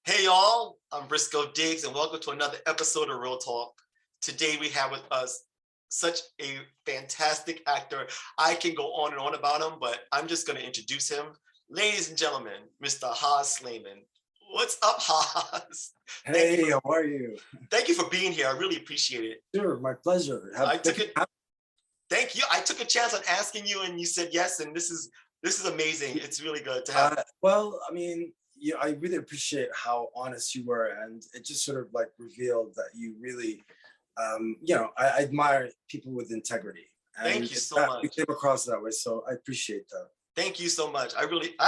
Hey y'all, I'm Briscoe Diggs and welcome to another episode of Real Talk. Today we have with us such a fantastic actor. I can go on and on about him, but I'm just going to introduce him. Ladies and gentlemen, Mr. Haaz Sleiman. What's up, Haaz? Hey, how are you? Thank you for being here. I really appreciate it. Sure, my pleasure. Thank you. I took a chance on asking you and you said yes, and this is amazing. It's really good to have. Well, I mean, I really appreciate how honest you were, and it just sort of like revealed that you really, I admire people with integrity. And Thank you so much. You came across that way, so I appreciate that. Thank you so much. I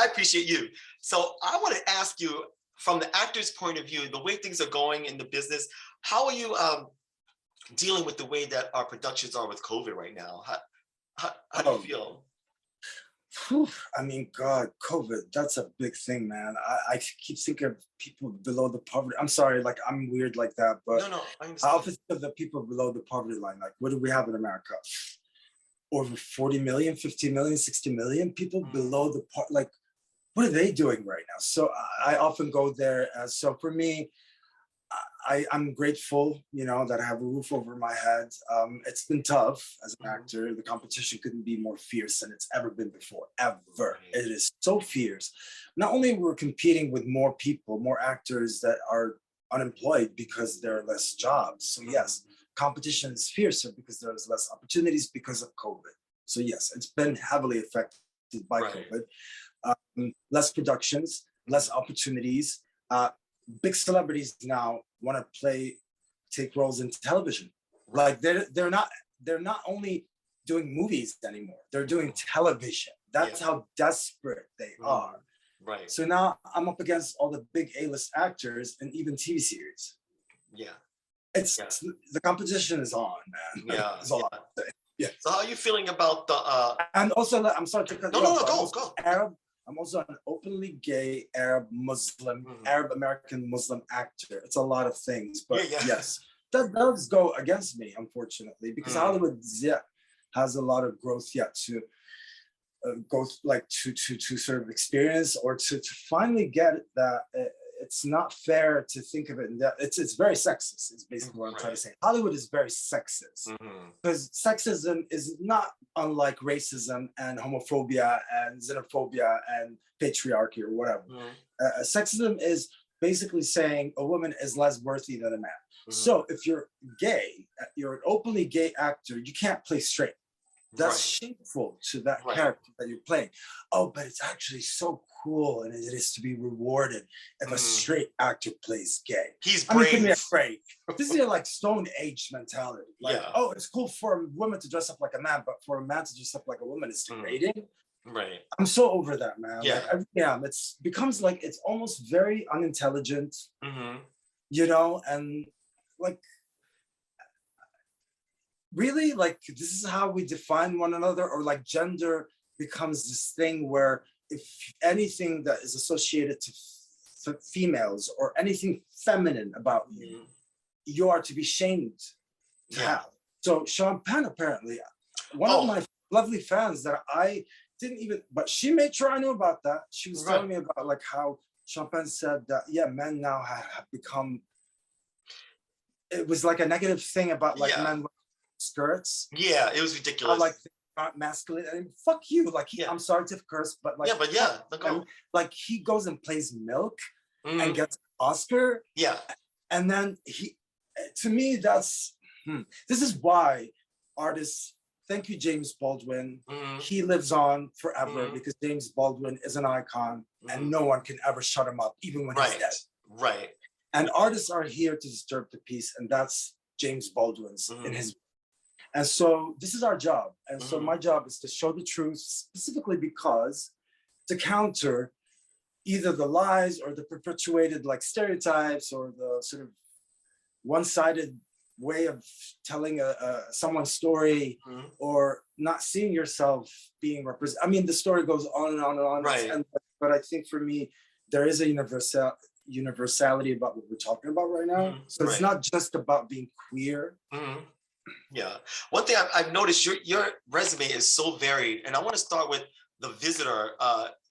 appreciate you. So I want to ask you, from the actor's point of view, the way things are going in the business, how are you dealing with the way that our productions are with COVID right now? How do you feel? I mean, God, COVID, that's a big thing, man. I keep thinking of people below the poverty. I'm sorry, like I'm weird like that, but no, I understand. I often think of the people below the poverty line. Like, what do we have in America? Over 40 million, 50 million, 60 million people below the part. Like, what are they doing right now? So I often go there. So for me, I'm grateful, that I have a roof over my head. It's been tough as an actor. The competition couldn't be more fierce than it's ever been before, ever. It is so fierce. Not only we're competing with more people, more actors that are unemployed because there are less jobs. So yes, competition is fiercer because there's less opportunities because of COVID. So yes, it's been heavily affected by COVID. Less productions, less opportunities. Big celebrities now want to take roles in television. Like they're not only doing movies anymore, they're doing television. That's how desperate they are. Right. So now I'm up against all the big A-list actors and even TV series. Yeah. It's the competition is on, man. Yeah. That's all I'm saying. Yeah. So how are you feeling about the and also I'm sorry to cut you off. Go. I'm also an openly gay Arab Muslim, Arab American Muslim actor. It's a lot of things, but yes, that does go against me, unfortunately, because Hollywood has a lot of growth yet to go to sort of experience or to finally get that. It's not fair to think of it in that it's very sexist is basically what I'm trying to say. Hollywood is very sexist because sexism is not unlike racism and homophobia and xenophobia and patriarchy or whatever. Sexism is basically saying a woman is less worthy than a man. So if you're gay, you're an openly gay actor, you can't play straight. That's shameful to that character that you're playing. Oh, but it's actually so cool, and it is to be rewarded if a straight actor plays gay. He's brave. I mean, give me a break. This is like Stone Age mentality. Like, oh, it's cool for a woman to dress up like a man, but for a man to dress up like a woman is degrading. Right. I'm so over that, man. Yeah. Like, it's becomes like it's almost very unintelligent. And like. Really, like this is how we define one another, or like gender becomes this thing where if anything that is associated to females or anything feminine about you, you are to be shamed to have. So Sean Penn, apparently, one of my lovely fans that I didn't even, but she made sure I knew about that. She was telling me about like how Sean Penn said that, men now have become, it was like a negative thing about like men skirts. Yeah, it was ridiculous. Like not masculine. I mean, fuck you. Like I'm sorry to curse, but like like he goes and plays Milk and gets an Oscar. Yeah. And then to me, that's this is why artists. Thank you, James Baldwin. He lives on forever because James Baldwin is an icon, and no one can ever shut him up, even when he's dead. Right. And artists are here to disturb the peace, and that's James Baldwin's in his. And so this is our job. And so my job is to show the truth, specifically because to counter either the lies or the perpetuated like stereotypes or the sort of one-sided way of telling someone's story or not seeing yourself being represented. I mean, the story goes on and on and on. Right. But I think for me, there is a universality about what we're talking about right now. So it's not just about being queer. Yeah. One thing I've noticed, your resume is so varied, and I want to start with The Visitor.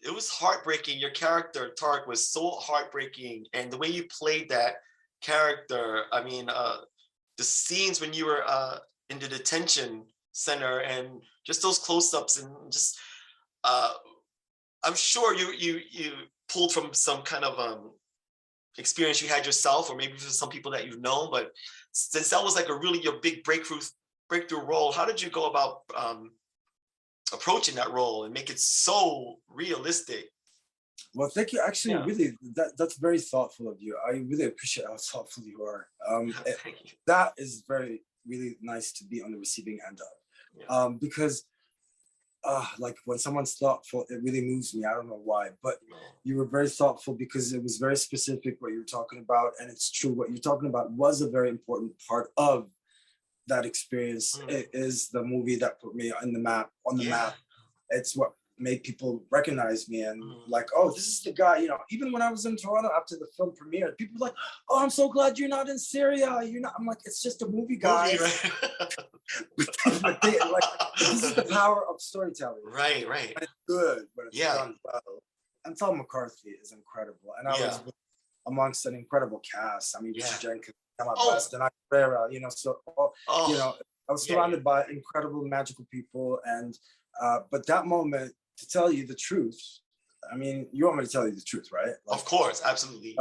It was heartbreaking. Your character Tarek was so heartbreaking, and the way you played that character. I mean, the scenes when you were in the detention center, and just those close-ups, and just uh, I'm sure you pulled from some kind of experience you had yourself, or maybe for some people that you've known. But since that was like a really your big breakthrough role, how did you go about approaching that role and make it so realistic? Well, thank you. Actually, Yeah. really, that's very thoughtful of you. I really appreciate how thoughtful you are. Thank you. That is very, really nice to be on the receiving end of. Yeah. Because like when someone's thoughtful, it really moves me. I don't know why, but No. you were very thoughtful because it was very specific what you were talking about, and it's true. What you're talking about was a very important part of that experience. It is the movie that put me on the map. Yeah. It's what made people recognize me and Mm. like, oh, this is the guy. You know, even when I was in Toronto after the film premiered, people were like, oh, I'm so glad you're not in Syria. You're not. I'm like, it's just a movie, guys. Movie, right? But like, this is the power of storytelling. Right, right. When it's good, when it's Yeah. done well. And Tom McCarthy is incredible, and I Yeah. was amongst an incredible cast. I mean, Yeah. Richard Jenkins, Emma Oh. Best, and Rivera. You know, so Oh, you know, I was yeah, surrounded by incredible, magical people, and but that moment, to tell you the truth, I mean, you want me to tell you the truth, right? Like, of course, absolutely.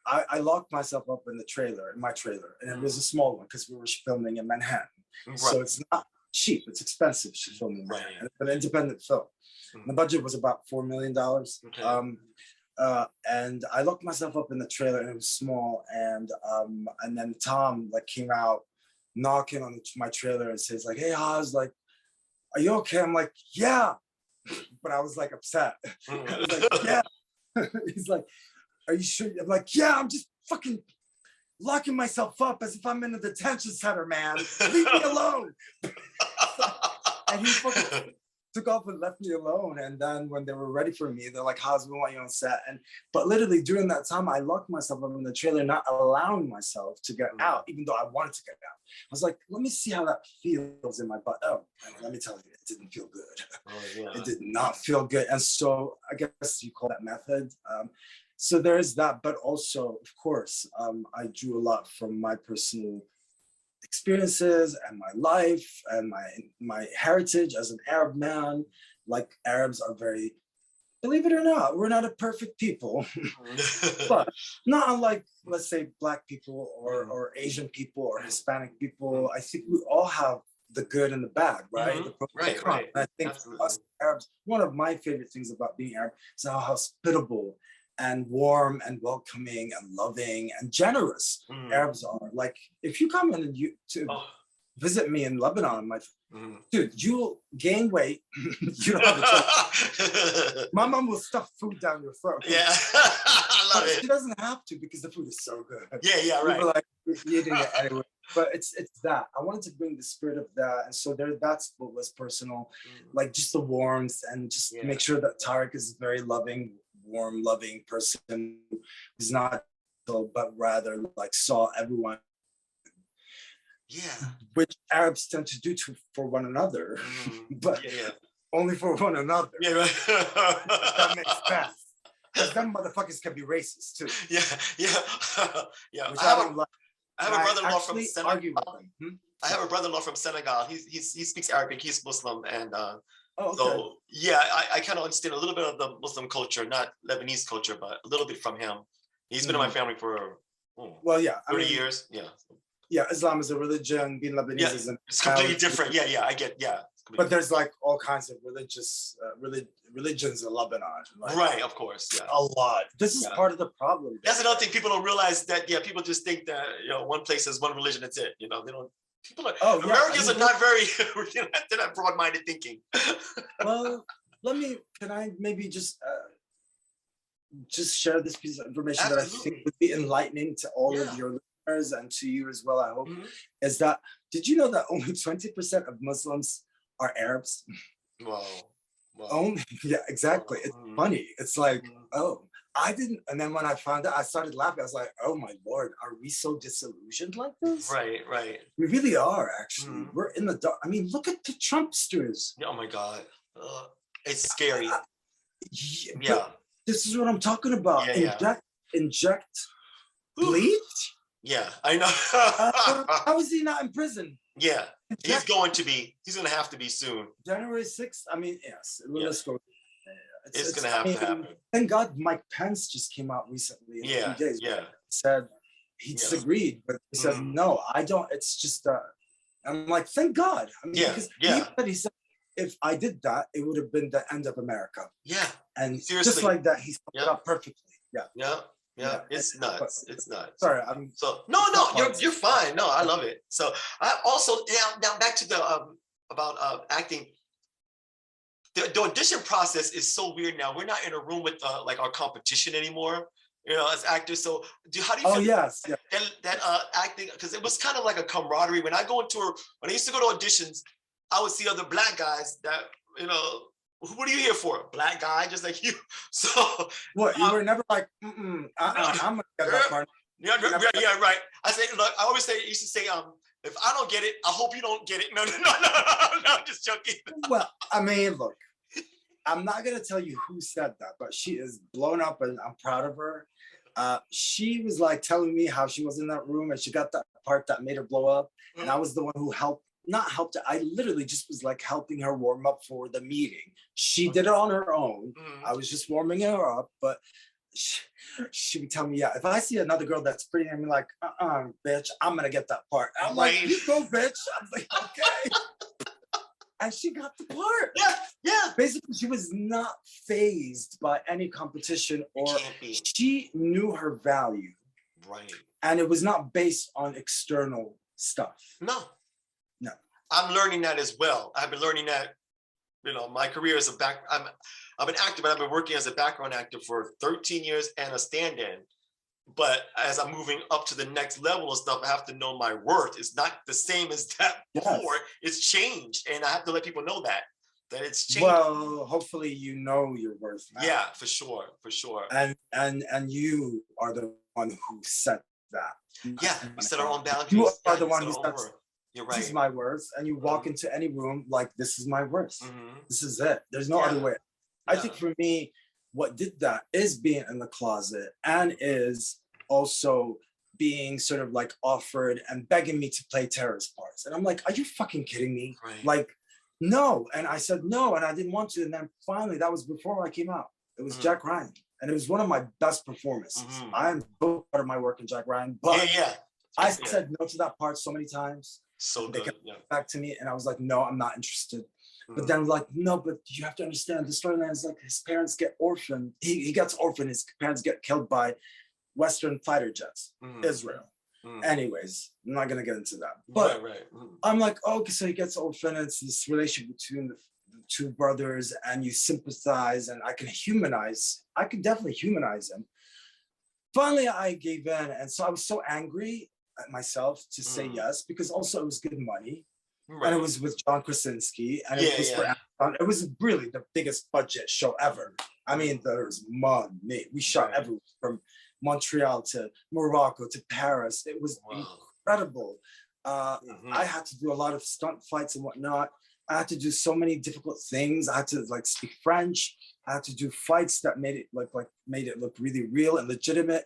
I locked myself up in my trailer, and it was a small one because we were filming in Manhattan. Right. So it's not cheap, it's expensive to film in Manhattan. Right. It's an independent film. Mhm. The budget was about $4 million. Okay. And I locked myself up in the trailer, and it was small. And then Tom like came out knocking on my trailer and says like, "Hey Haaz, like, are you okay?" I'm like, "Yeah," but I was like upset. I was like, "Yeah." He's like, "Are you sure?" I'm like, "Yeah, I'm just fucking locking myself up as if I'm in a detention center, man. Leave me alone." And he fucking took off and left me alone. And then when they were ready for me, they're like, "Haaz, we want you on set." But literally during that time, I locked myself up in the trailer, not allowing myself to get out, even though I wanted to get out. I was like, let me see how that feels in my butt. Oh, and let me tell you, it didn't feel good. Oh, yeah. It did not feel good. And so I guess you call that method. So there's that, but also, of course, I drew a lot from my personal experiences and my life and my heritage as an Arab man. Like, Arabs are very, believe it or not, we're not a perfect people, but not unlike, let's say, Black people or Asian people or Hispanic people. I think we all have the good and the bad, right? Mhm. The pros and Right, the cons. right. And I think Absolutely. us Arabs, one of my favorite things about being Arab is how hospitable and warm and welcoming and loving and generous Mhm. Arabs are. Like, if you come in and to Oh. visit me in Lebanon, Mhm. dude, you'll gain weight. You don't have a choice. My mom will stuff food down your throat. Yeah, I love But it. she doesn't have to because the food is so good. Yeah, yeah, We right. were like eating it anyway. But it's that. I wanted to bring the spirit of that. And so that's what was personal. Like, just the warmth, and just make sure that Tarek is a very loving, warm, loving person who's not, but rather like saw everyone. Yeah. Which Arabs tend to do for one another, but Yeah. only for one another. Yeah, right. That makes sense. Because them motherfuckers can be racist too. Yeah, yeah, yeah. Which I don't like. I have a brother-in-law from actually Senegal. argue with them. I have a brother-in-law from Senegal. He speaks Arabic. He's Muslim, and Oh, okay. so yeah, I kind of understand a little bit of the Muslim culture, not Lebanese culture, but a little bit from him. He's been in my family for Well, yeah, 30 years. Yeah. Yeah, Islam is a religion. Being Lebanese Yeah, is it's completely different. Yeah, yeah, I get. Yeah. But there's like all kinds of religions in Lebanon. Like, Right, of course. Yeah. a lot. This is part of the problem. That's another thing. People don't realize that. Yeah, people just think that one place has one religion. That's it. They don't. People are. Oh, yeah. Americans are not very. They're not broad-minded thinking. Well, can I maybe just share this piece of information that I think would be enlightening to all of your listeners and to you as well, I hope, is that, did you know that only 20% of Muslims are Arabs? Wow. Only, yeah, exactly. It's funny. It's like, oh, I didn't. And then when I found out, I started laughing. I was like, oh my Lord, are we so disillusioned like this? Right, right. We really are, actually. We're in the dark. I mean, look at the Trumpsters. Oh my God. It's scary. Yeah, Yeah. but this is what I'm talking about. Yeah. Inject Whew. bleach. Yeah, I know. How is he not in prison? Yeah, he's Inject going to be. He's going to have to be soon. January 6th. I mean, yes. Yeah. Let's go. It's going to I have mean, to happen. thank God Mike Pence just came out recently in a Yeah, few days. yeah. Said he Yeah. disagreed, but he says Mhm. no, I don't. It's just I'm like, thank God. I mean, Yeah, because yeah. he said if I did that, it would have been the end of America. Yeah, And just seriously. like that, he summed it Yeah. up perfectly. Yeah. Yeah, Yeah. it's nuts. It's nuts. Sorry, I'm So no, you're fine. No, I love it. So I also now back to the about acting. The audition process is so weird now. We're not in a room with like our competition anymore, you know, as actors. So how do you Oh feel yes, yeah. that acting? Because it was kind of like a camaraderie. When I used to go to auditions, I would see other black guys that, you know, what are you here for? Black guy, just like you. So What, you were never like, I'm gonna get that part. yeah, right. I say, look, I always say, used to say, if I don't get it, I hope you don't get it. No, I'm just joking. Well, I mean, look, I'm not gonna tell you who said that, but she is blown up, and I'm proud of her. She was like telling me how she was in that room and she got that part that made her blow up, and I was the one who not helped her. I literally just was like helping her warm up for the meeting. She did it on her own. I was just warming her up, but she would tell me, yeah, if I see another girl that's pretty, I'm like, bitch, I'm gonna get that part. I'm like, you go, bitch. I'm like, okay. And she got the part. Yeah. Basically, she was not fazed by any competition, or she knew her value. Right. And it was not based on external stuff. No. I'm learning that as well. I've been learning that, you know, my career as I'm an actor, but I've been working as a background actor for 13 years and a stand-in. But as I'm moving up to the next level of stuff, I have to know my worth. It's not the same as that before. It's changed. And I have to let people know that it's changed. Well, hopefully you know your worth now. Yeah, for sure. And you are the one who set that. Yeah, we set our own boundaries. You are the one who sets, you're right. This is my worth. And you walk into any room like, this is my worth. This is it. There's no other way. I think for me, what did that is being in the closet, and is also being sort of like offered and begging me to play terrorist parts. And I'm like, are you fucking kidding me? Right. Like, no. And I said no, and I didn't want to. And then finally, that was before I came out. It was Jack Ryan. And it was one of my best performances. I am so proud of my work in Jack Ryan. But I said no to that part so many times. So they good. kept back to me, and I was like, no, I'm not interested. But then like, no, but you have to understand the storyline is like his parents get orphaned. He gets orphaned. His parents get killed by Western fighter jets, Israel. Anyways, I'm not gonna get into that. But I'm like, oh, okay, so he gets orphaned. It's this relationship between the two brothers, and you sympathize, and I can definitely humanize him. Finally, I gave in, and so I was so angry at myself to say yes, because also it was good money. And it was with John Krasinski, and it was for Amazon. It was really the biggest budget show ever. I mean, there's money. We shot everywhere from Montreal to Morocco to Paris. It was incredible. I had to do a lot of stunt fights and whatnot. I had to do so many difficult things. I had to like speak French. I had to do fights that made it look really real and legitimate.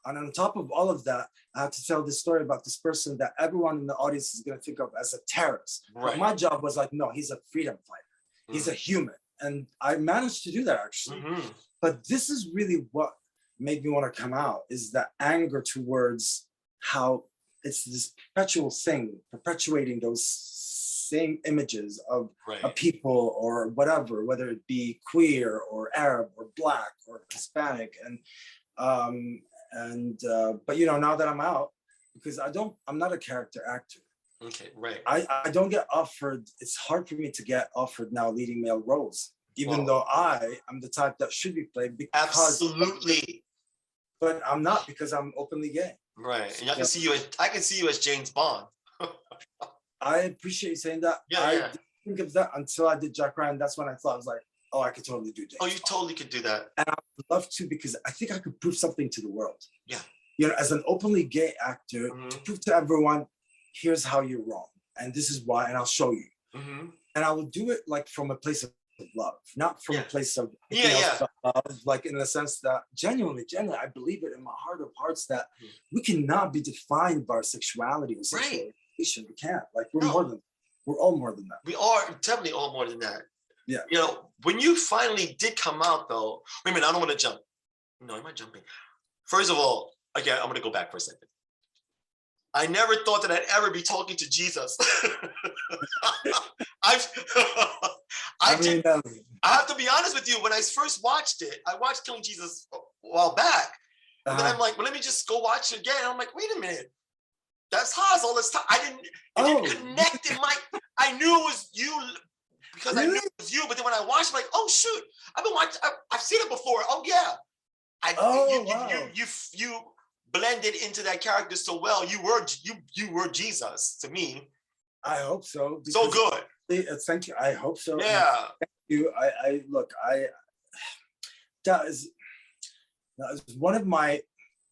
And on top of all of that, I have to tell this story about this person that everyone in the audience is going to think of as a terrorist. But my job was like, no, he's a freedom fighter. He's a human. And I managed to do that, actually. But this is really what made me want to come out, is that anger towards how it's this perpetual thing, perpetuating those same images of a people or whatever, whether it be queer or Arab or Black or Hispanic. But you know, now that I'm out, because I'm not a character actor. Okay, right. I don't get offered, it's hard for me to get offered now leading male roles, even though I am the type that should be played because absolutely. But I'm not, because I'm openly gay. Right. And I can see you as James Bond. I appreciate you saying that. I didn't think of that until I did Jack Ryan. That's when I thought, I was like, oh, I could totally do James Bond. Totally could do that. And I would love to, because I think I could prove something to the world. Yeah. You know, as an openly gay actor, to prove to everyone, here's how you're wrong. And this is why, and I'll show you. And I will do it like from a place of of love, not from a Yeah. place of Yeah, anything else yeah. but love, like in the sense that genuinely, I believe it in my heart of hearts that Mhm. we cannot be defined by our sexuality or sexual Right. orientation. We can't. Like we're more No, than, we're all more than that. we are definitely all more than that. Yeah. You know, when you finally did come out though, wait a minute, I don't want to jump. No, am I jumping? First of all, again, I'm going to go back for a second. I never thought that I'd ever be talking to Jesus. I've, I I did. mean, I have to be honest with you. When I first watched it, I watched Killing Jesus a while back, and then I'm like, well, let me just go watch it again. I'm like, wait a minute, that's Haaz all this time. I didn't. It didn't connect in my. I knew it was you because I knew really? it was you. But then when I watched, I'm like, oh shoot, I've been watching. I've seen it before. Oh yeah, Oh wow. you blended into that character so well. You were Jesus to me. I hope so. So Because good. thank you. I hope so. And Yeah. you. I look. That is one of my.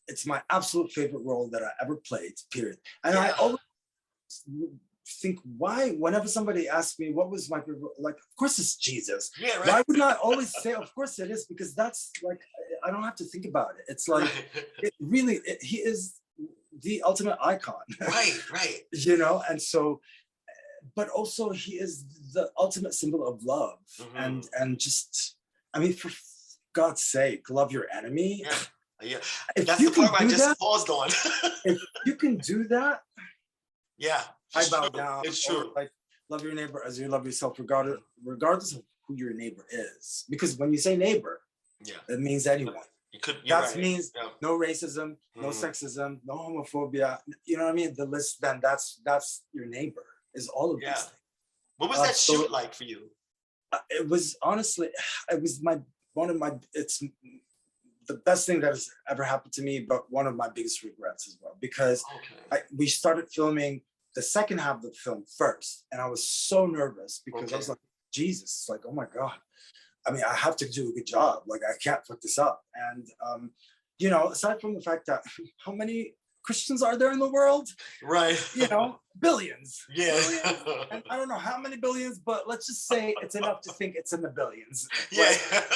It's my absolute favorite role that I ever played. Period. And I Yeah. always think why whenever somebody asks me what was my favorite, like of course it's Jesus. Yeah. Right. Why wouldn't I always say of course it is? Because that's like I don't have to think about it. It's like it really he is the ultimate icon. Right. Right. You know, and so but also he is the ultimate symbol of love. Mhm. And just I mean for God's sake, love your enemy. Yeah. Yeah. If That's you the can part where I do just that, paused on. if you can do that, Yeah. I It's bow true. down. It's Or true. like love your neighbor as you love yourself, regardless of who your neighbor is. Because when you say neighbor, Yeah. it means anyone. You're That right. means Yeah. no racism, no sexism, no homophobia. You know what I mean? The list. Then that's your neighbor. Is all of Yeah. these things. What was that So shoot like for you? it was honestly, it was it's the best thing that has ever happened to me, but one of my biggest regrets as well, because Okay. we started filming the second half of the film first, and I was so nervous because I was like, Jesus, like, oh my God. I mean, I have to do a good job. Like, I can't fuck this up. And, you know, aside from the fact that how many Christians are there in the world? Right. You know, billions. Yeah. Billions. And I don't know how many billions, but let's just say it's enough to think it's in the billions. Yeah. Right?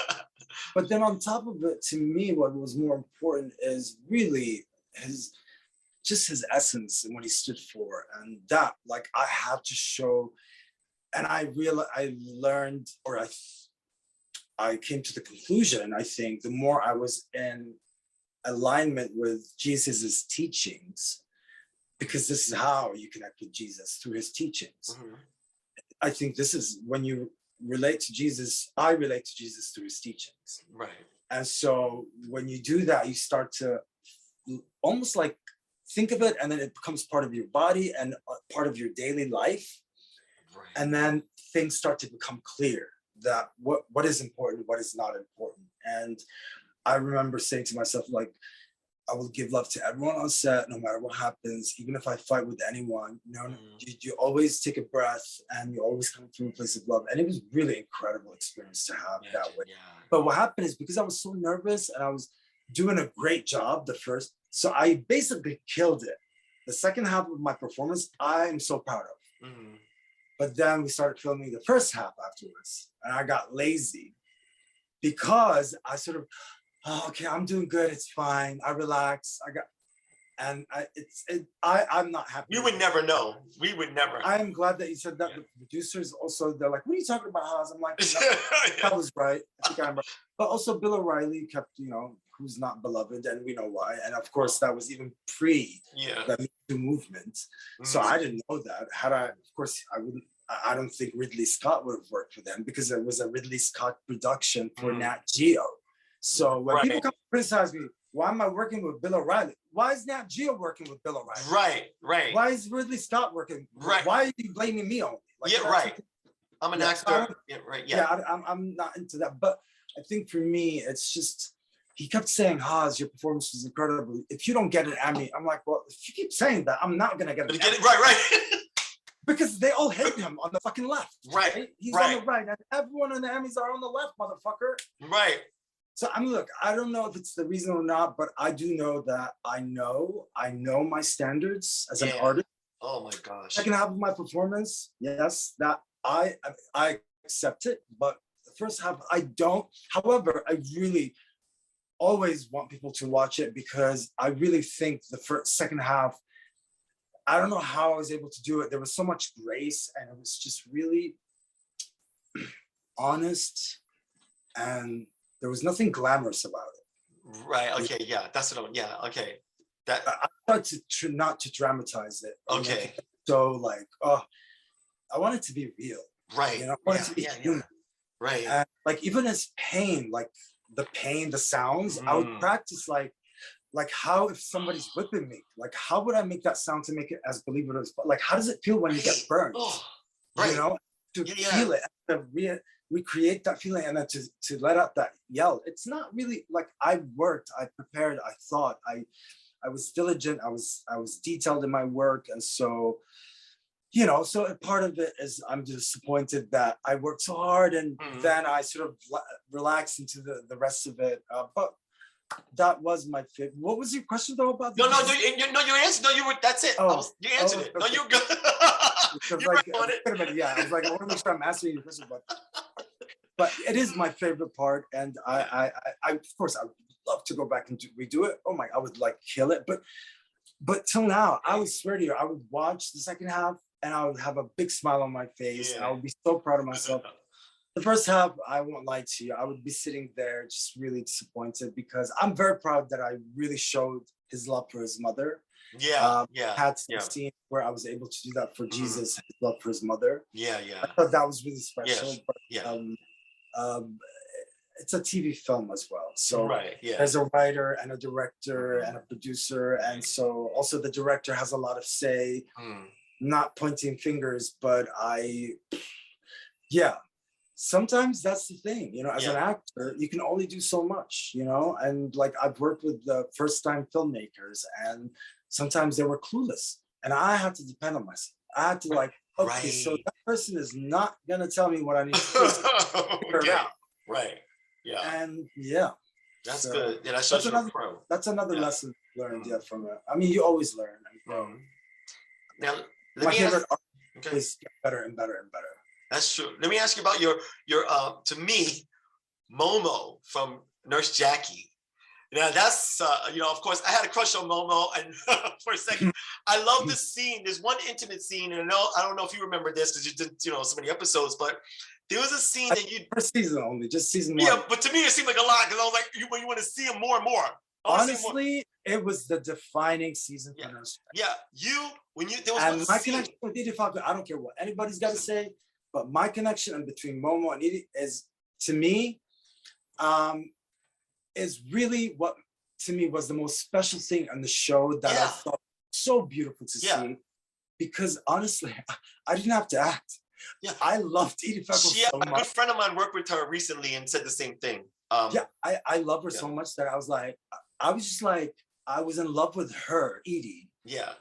But then on top of it, to me, what was more important is really his essence and what he stood for. And that, like, I have to show, and I learned, or I came to the conclusion, I think, the more I was in alignment with Jesus's teachings, because this is how you connect with Jesus, through his teachings. Mhm. I think this is when you relate to Jesus, I relate to Jesus through his teachings. Right. And so when you do that, you start to almost like think of it, and then it becomes part of your body and part of your daily life. Right. And then things start to become clear that what is important, what is not important. And I remember saying to myself, like, I will give love to everyone on set, no matter what happens, even if I fight with anyone. You always take a breath, and you always come from a place of love. And it was really incredible experience to have that way. Yeah. But what happened is, because I was so nervous and I was doing a great job the first, so I basically killed it. The second half of my performance, I am so proud of. Mhm. But then we started filming the first half afterwards, and I got lazy because I sort of, oh, okay, I'm doing good. It's fine. I relax. I'm not happy. You would never know. We would never. I'm glad that you said that. Yeah. The producers also, they're like, what are you talking about, Haaz? I'm like, no, that was right. I think I'm right. But also Bill O'Reilly kept, you know, who's not beloved, and we know why. And of course, that was even pre the Me Too movement. So I didn't know that. Had I, of course, I don't think Ridley Scott would have worked for them, because it was a Ridley Scott production for Nat Geo. So when people come criticize me, why am I working with Bill O'Reilly? Why is Nat Geo working with Bill O'Reilly? Right, right. Why is Ridley Scott working? Right. Why are you blaming me only? Like, yeah, right. I'm an actor. Yeah, right. Yeah. I'm not into that. But I think for me, it's just, he kept saying, Haaz, your performance was incredible. If you don't get an Emmy, I'm like, well, if you keep saying that, I'm not gonna get an Emmy. Right. Because they all hate him on the fucking left. Right. He's on the right, and everyone on the Emmys are on the left, motherfucker. Right. So look, I don't know if it's the reason or not, but I do know that I know my standards as an artist. Oh my gosh. Second half of my performance, yes, that I accept it, but first half, I don't. However, I really always want people to watch it because I really think the second half, I don't know how I was able to do it. There was so much grace and it was just really honest and there was nothing glamorous about it. Right. Okay. Yeah. That's what I'm. Yeah. Okay. That. I tried to not to dramatize it. Okay. So like, oh, I want it to be real. Right. You know, I want it to be human. Right. And like even as pain, like the pain, the sounds, I would practice like how if somebody's whipping me, like how would I make that sound to make it as believable as, like how does it feel when you get burned? Oh, you know, to feel it, to recreate that feeling and then to let out that yell. It's not really like I worked, I prepared, I thought, I was diligent, I was detailed in my work. And so, you know, so part of it is I'm disappointed that I worked so hard and then I sort of relaxed into the rest of it. But that was my favorite. What was your question though about? No, you answered. No, you were. That's it. You answered it. No, you're good. You're like, right on it. Yeah, I was like, I want to make sure I'm answering your question, but it is my favorite part, and I of course I would love to go back and redo it. Oh my, I would like kill it, but till now, I would swear to you, I would watch the second half and I would have a big smile on my face, and I would be so proud of myself. The first half, I won't lie to you, I would be sitting there just really disappointed because I'm very proud that I really showed his love for his mother. Had some scene where I was able to do that for Jesus, his love for his mother. I thought that was really special. It's a TV film as well. So there's a writer and a director and a producer. And so also the director has a lot of say, not pointing fingers, but sometimes that's the thing, you know, as an actor, you can only do so much, you know, and like I've worked with the first time filmmakers and sometimes they were clueless and I had to depend on myself. I had to like, okay, so that person is not going to tell me what I need to do. Figure it out. Right. Yeah. And that's good. Yeah, that shows you're a pro. That's another lesson learned from it. I mean, you always learn. Now, my favorite art is get better and better and better. That's true. Let me ask you about your to me, Momo from Nurse Jackie. Now that's you know, of course, I had a crush on Momo, and for a second, I love this scene. There's one intimate scene, and I don't know if you remember this because you did, you know, so many episodes, but there was a scene that you first season only, just season 1. Yeah, but to me it seemed like a lot because I was like, you want to see him more and more. Honestly, it was the defining season for Nurse Jackie. There was and my connection with Edie Falco, I don't care what anybody's got to say. But my connection between Momo and Edie is, to me, is really what, to me, was the most special thing on the show that I thought so beautiful to see. Because honestly, I didn't have to act. I loved Edie Falco so much. A good friend of mine worked with her recently and said the same thing. I love her so much that I was like, I was in love with her, Edie.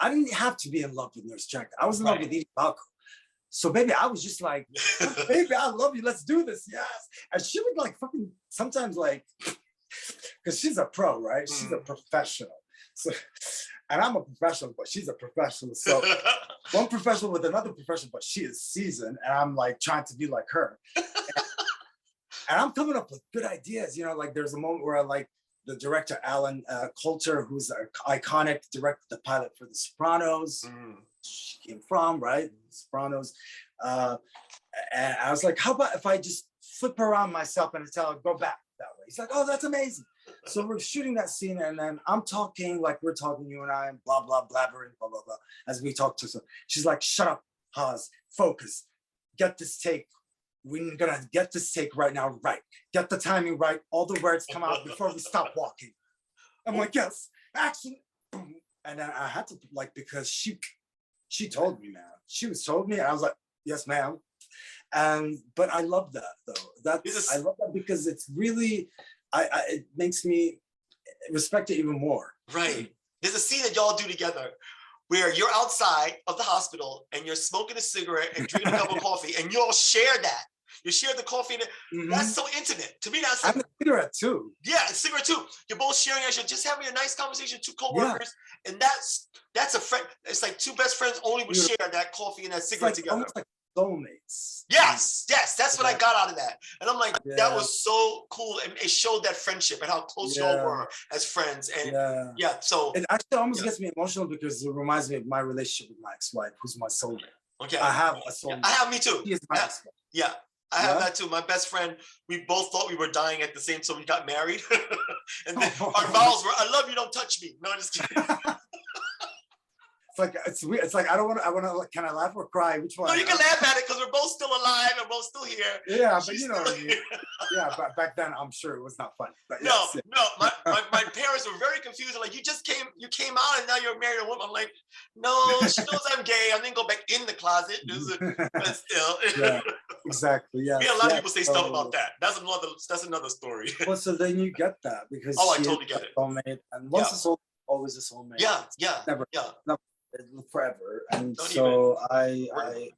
I didn't have to be in love with Nurse Jackie. I was in love with Edie Falco. So baby, I was just like, baby, I love you. Let's do this. Yes. And she would like fucking sometimes like, because she's a pro, right? She's a professional. So, and I'm a professional, but she's a professional. So one professional with another professional, but she is seasoned. And I'm like trying to be like her. And I'm coming up with good ideas. You know, like there's a moment where I like the director, Alan Coulter, who's an iconic, directed the pilot for The Sopranos. She came from, right? Sopranos. And I was like, how about if I just flip around myself and tell her, go back that way? He's like, oh, that's amazing. So we're shooting that scene and then I'm talking like we're talking, you and I, and blah, blah, blabbering, blah, blah, blah, as we talk to her. She's like, shut up, Haaz, focus, get this take. We're gonna get this take right now, right? Get the timing right, all the words come out before we stop walking. I'm like, yes, action. And then I had to like, because she told me, man. She was told me, and I was like, yes, ma'am. But I love that though. I love that because it's really, it makes me respect it even more. Right. There's a scene that y'all do together where you're outside of the hospital and you're smoking a cigarette and drinking a cup of coffee, and you all share that. You share the coffee. That's so intimate. To me, that's like, I'm a cigarette too. Yeah, a cigarette too. You're both sharing as you're just having a nice conversation, two co-workers, and that's a friend. It's like two best friends only would share that coffee and that cigarette together. Almost like soulmates. Yes, that's what I got out of that. And I'm like, that Yeah, was so cool. And it showed that friendship and how close y'all yeah, were as friends. And yeah. yeah, so It actually almost yeah, gets me emotional because it reminds me of my relationship with my ex-wife, who's my soulmate. I okay. have a Yeah, soulmate. I have me too. She is my ex-wife. Yeah, I have Yeah. that too. My best friend, we both thought we were dying at the same time. So we got married. And then our Oh, vows were, I love you, don't touch me. No, just kidding. it's like it's weird. It's like I don't want to. I want to. Can I laugh or cry? Which one? No, you can laugh at it because we're both still alive and both still here. Yeah, but She's you know still what I mean. here. Yeah, but back then I'm sure it was not funny. But No, yes, no, my parents were very confused. They're like, you came out and now you're married a woman. I'm like, no, she knows I'm gay. I didn't go back in the closet. yeah. But still. Yeah, exactly. We had a Yes, lot of yes. people say stuff about that. That's another story. Well, so then you get that because Oh, I she is totally a get it. soulmate, and Yeah, once a soul, always a soulmate. yeah, It's yeah, never, yeah. never forever. And Don't even. so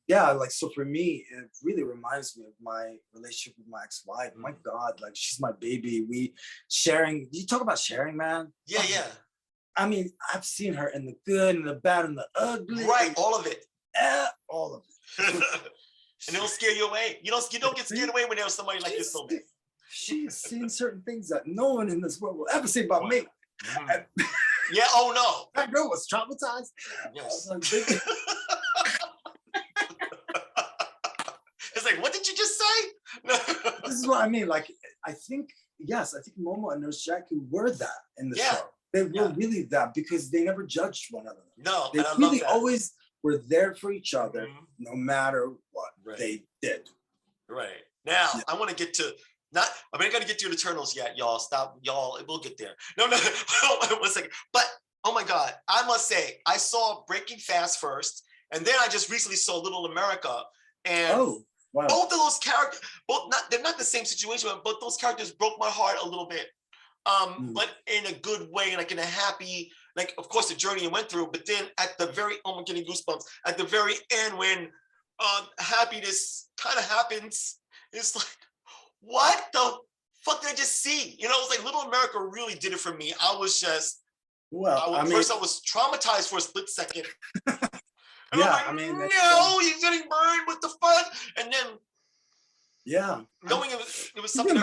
yeah, like so for me, it really reminds me of my relationship with my ex-wife. My God, like she's my baby. We sharing. You talk about sharing, man. Yeah, yeah. I mean, I've seen her in the good and the bad and the ugly. Right, And, all of it. all of it. And it'll scare you away. You don't get scared away when there's somebody like this soulmate. She's seen certain things that no one in this world will ever say about me. And Yeah, oh no. that girl was traumatized. Yes. Like, It's like, what did you just say? this is what I mean. Like, I think Momo and Nurse Jackie were that in the Yeah, show. They were yeah. really that because they never judged one another. No, They and I love really that. always were there for each other, Mhm. no matter what Right. they did. Right. Now, Yeah. I want to get to I'm not gonna get to the Eternals yet, y'all. Stop, y'all. We'll get there. No, no, 1 second. But oh my God, I must say, I saw Breaking Fast first, and then I just recently saw Little America, and Oh, wow. both of those characters, they're not the same situation, but those characters broke my heart a little bit. But in a good way, like in a happy, like of course the journey I went through, but then at the very, oh, I'm getting goosebumps. At the very end, when happiness kind of happens, it's like, what the fuck did I just see? You know, it was like Little America really did it for me. I was just, first I was traumatized for a split second. And yeah, I'm like, no, he's getting burned. What the fuck? And then, yeah, knowing it was could something.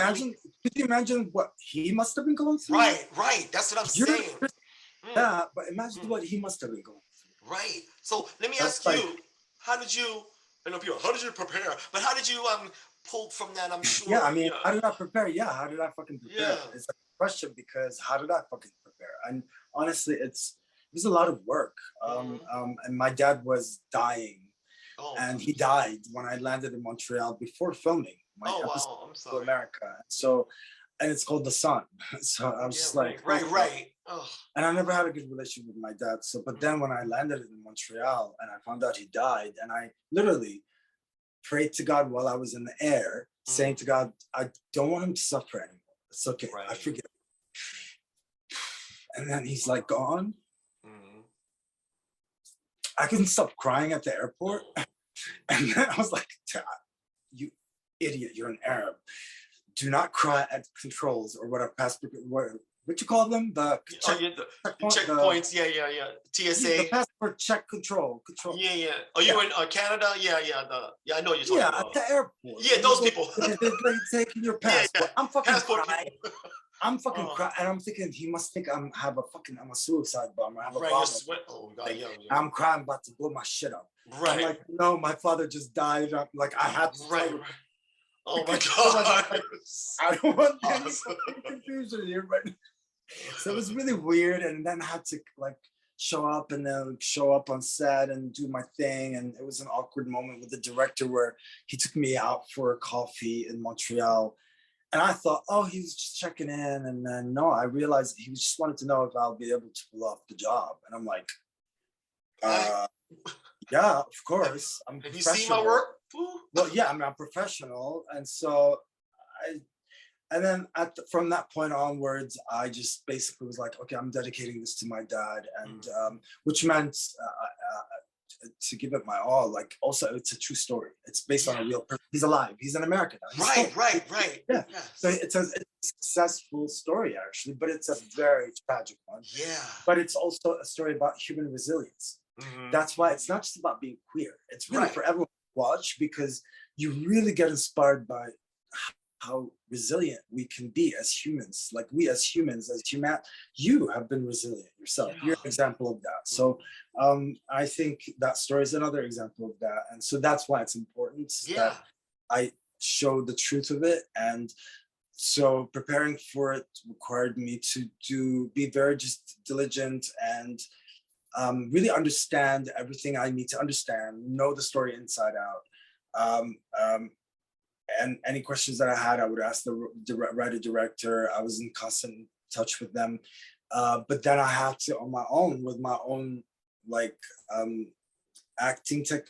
you imagine what he must have been going through? Right. That's what I'm saying. Yeah, but imagine what he must have been going through. Right. So let me That's ask like, you, how did you? I know people. How did you prepare? But how did you pull from that? I'm sure. yeah, I mean, how did I prepare? Yeah, how did I fucking prepare? Yeah. It's a question because how did I fucking prepare? And honestly, it was a lot of work. And my dad was dying, and he died when I landed in Montreal before filming my episode wow, I'm of sorry. America. So, and it's called The Sun. So I was just like, right. Oh. And I never had a good relationship with my dad. So, but then when I landed in Montreal and I found out he died, and I literally prayed to God while I was in the air, saying to God, I don't want him to suffer anymore. It's okay. Right. I forgive him. And then he's like gone. I couldn't stop crying at the airport. And then I was like, you idiot, you're an Arab. Do not cry at controls or whatever passport, what you call them? The checkpoints. Yeah. TSA. The passport check control. Yeah. Oh, you in Canada? Yeah. I know you're talking about. Yeah, at the airport. Yeah, those people. They're taking your passport. Yeah. I'm fucking passport crying. I'm fucking crying, and I'm thinking he must think I'm a suicide bomber. I have a bomb. Oh God, yeah. I'm crying, about to blow my shit up. Right. I'm like, no, my father just died. I'm like, I had to. Right. Oh my God. I don't want any confusion here, but so it was really weird, and then I had to like show up on set and do my thing, and it was an awkward moment with the director where he took me out for a coffee in Montreal. And I thought, oh, he was just checking in. And then, no, I realized he just wanted to know if I'll be able to pull off the job. And I'm like, yeah, of course. Have you seen my work? Well, yeah, I mean, I'm professional. And so from that point onwards, I just basically was like, okay, I'm dedicating this to my dad. And which meant to give it my all. Like, also, it's a true story. It's based on a real person. He's alive. He's in America now. Right. Yeah. Yes. So it's a successful story, actually, but it's a very tragic one. Yeah. But it's also a story about human resilience. That's why it's not just about being queer. It's really for everyone to watch, because you really get inspired by how resilient we can be as humans. Like we as humans, as human, you have been resilient yourself. You're an Yeah. example of that. So I think that story is another example of that. And so that's why it's important Yeah. that I show the truth of it. And so preparing for it required me to be very just diligent and really understand everything I need to understand, know the story inside out. Um, um, and any questions that I had, I would ask the writer director. I was in constant touch with them. But then I had to, on my own, with my own like acting tech,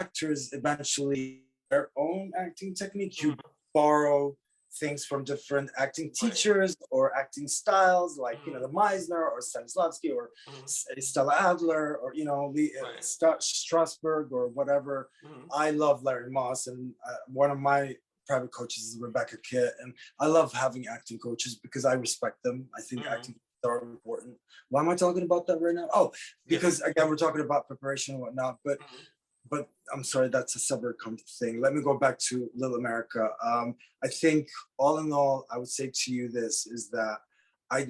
actors eventually their own acting technique. You Mhm. borrow things from different acting Right. teachers or acting styles, like Mhm. the Meisner or Stanislavski or Mhm. Stella Adler or Right. Strasberg or whatever. Mhm. I love Larry Moss, and one of my private coaches is Rebecca Kitt, and I love having acting coaches because I respect them. I think Mhm. acting are important. Why am I talking about that right now? Oh, Yeah. because again, we're talking about preparation and whatnot, Mhm. but I'm sorry, that's a separate thing. Let me go back to Little America. I think all in all, I would say to you this is that I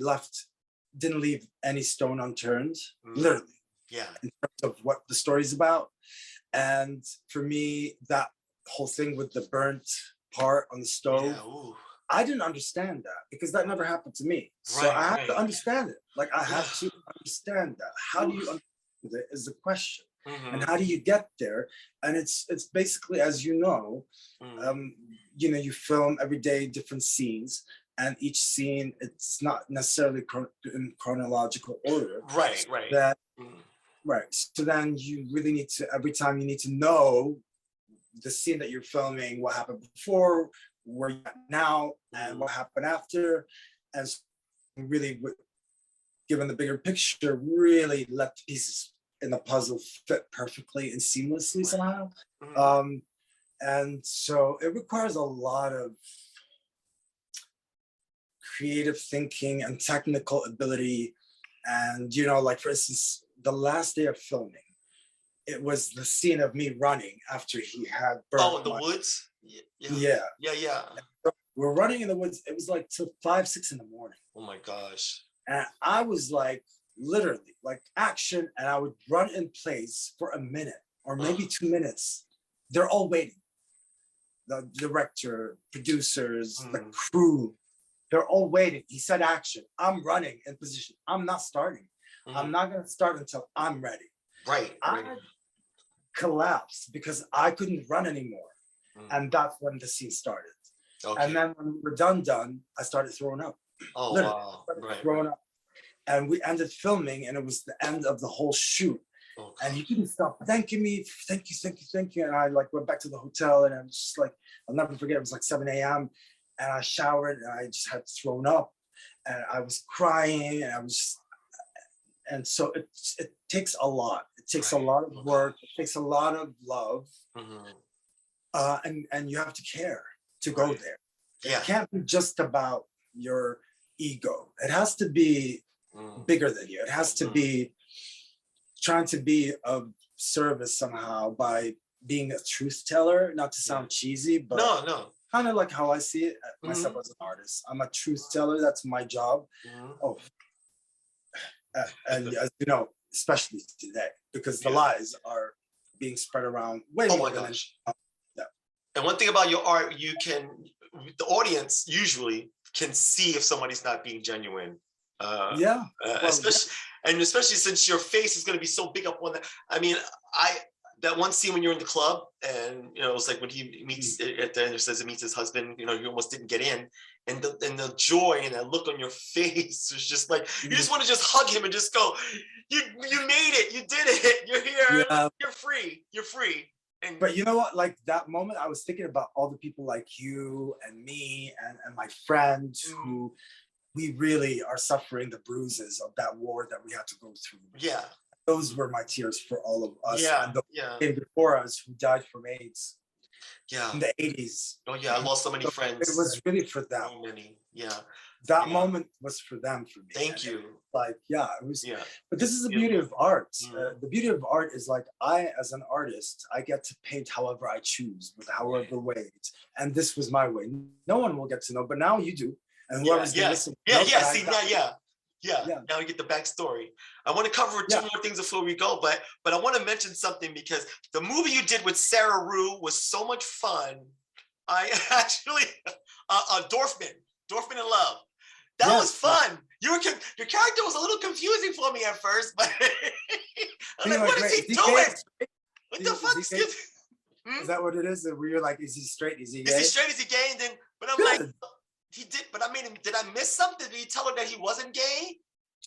didn't leave any stone unturned, Mhm. literally, Yeah. in terms of what the story's about. And for me, that whole thing with the burnt part on the stove, Yeah. Ooh. I didn't understand that because that never happened to me. So Right. I have to Right. understand it. Like I Yeah. have to understand that. How do you Oof. understand it is the question. And Mhm. how do you get there? And it's basically, as Mhm. um, you film every day different scenes, and each scene it's not necessarily in chronological order. Right. So Right. that Mhm. right. So then you really need to every time you need to know the scene that you're filming, what happened before, where you're at now, and Mhm. what happened after, and so really, given the bigger picture, really let the pieces in the puzzle fit perfectly and seamlessly Right. somehow. Mhm. Um, and so it requires a lot of creative thinking and technical ability. And like for instance, the last day of filming, it was the scene of me running after he had burnt Oh, in the my woods. Yeah. yeah. Yeah. Yeah. We're running in the woods. It was like till 5, 6 in the morning. Oh my gosh. And I was like, literally, like action. And I would run in place for a minute or Ugh. maybe 2 minutes. They're all waiting. The director, producers, the Mhm. crew, they're all waiting. He said action. I'm running in position. I'm not starting. I'm Mhm. not going to start until I'm ready. Right. Right. I collapsed because I couldn't run anymore. Mhm. And that's when the scene started. And Okay. then when we were done, I started throwing up. Oh Literally, wow. I started Right. throwing Right. up. And we ended filming, and it was the end of the whole shoot. Oh And he gosh. couldn't stop thanking me, thank you, thank you, thank you. And I like went back to the hotel, and I was just like, I'll never forget. It was like 7 a.m. and I showered, and I just had thrown up, and I was crying, and I was, just, and so it takes a lot. It takes a Right. lot of Oh work. It gosh. takes a lot of love, Mhm. and you have to care to go Right. there. It Yeah. can't be just about your ego. It has to be Mm. bigger than you. It has to Mhm. be trying to be of service somehow by being a truth teller, not to Yeah. sound cheesy, but No. No. kind of like how I see it myself Mhm. as an artist. I'm a truth teller. That's my job. Mhm. Oh, and as you know, especially today, because the Yeah. lies are being spread around way Oh more my than any. gosh. Yeah. And one thing about your art, the audience usually can see if somebody's not being genuine. Uh, Yeah. Well, yeah. especially since your face is going to be so big up on that. I mean, I that one scene when you're in the club and it was like when he meets at the end, it says he meets his husband. You almost didn't get in, and the joy and that look on your face was just like you just want to just hug him and just go, you made it, you did it, you're here, Yeah. you're free, and But you know what? Like that moment, I was thinking about all the people like you and me and my friends mm, who we really are suffering the bruises of that war that we had to go through. yeah. Those were my tears for all of us Yeah, and those yeah. who came before us who died from AIDS. Yeah. in the 80s. Oh yeah, I lost so many So friends. it was really for them. So many. Yeah. That Yeah. moment was for them, for me. Thank you. Like, yeah, it was. Yeah. But this is the Yeah. beauty of art. Mhm. The beauty of art is like, I, as an artist, I get to paint however I choose, with however way. And this was my way. No one will get to know, but now you do. And Yeah. whoever's gonna Yeah. listen, Yeah. know Yeah. that I See, got. yeah. Yeah. Now we get the backstory. I want to cover two Yeah. more things before we go, but I want to mention something because the movie you did with Sarah Rue was so much fun. I actually, Dorfman in Love. That was fun. Your character was a little confusing for me at first, but I'm like, what is he doing? What the fuck? Is that what it is? Where you're like, is he straight? Is he gay? Is he straight? Is he gay? And then, but I'm like, he did. But I mean, did I miss something? Did he tell her that he wasn't gay?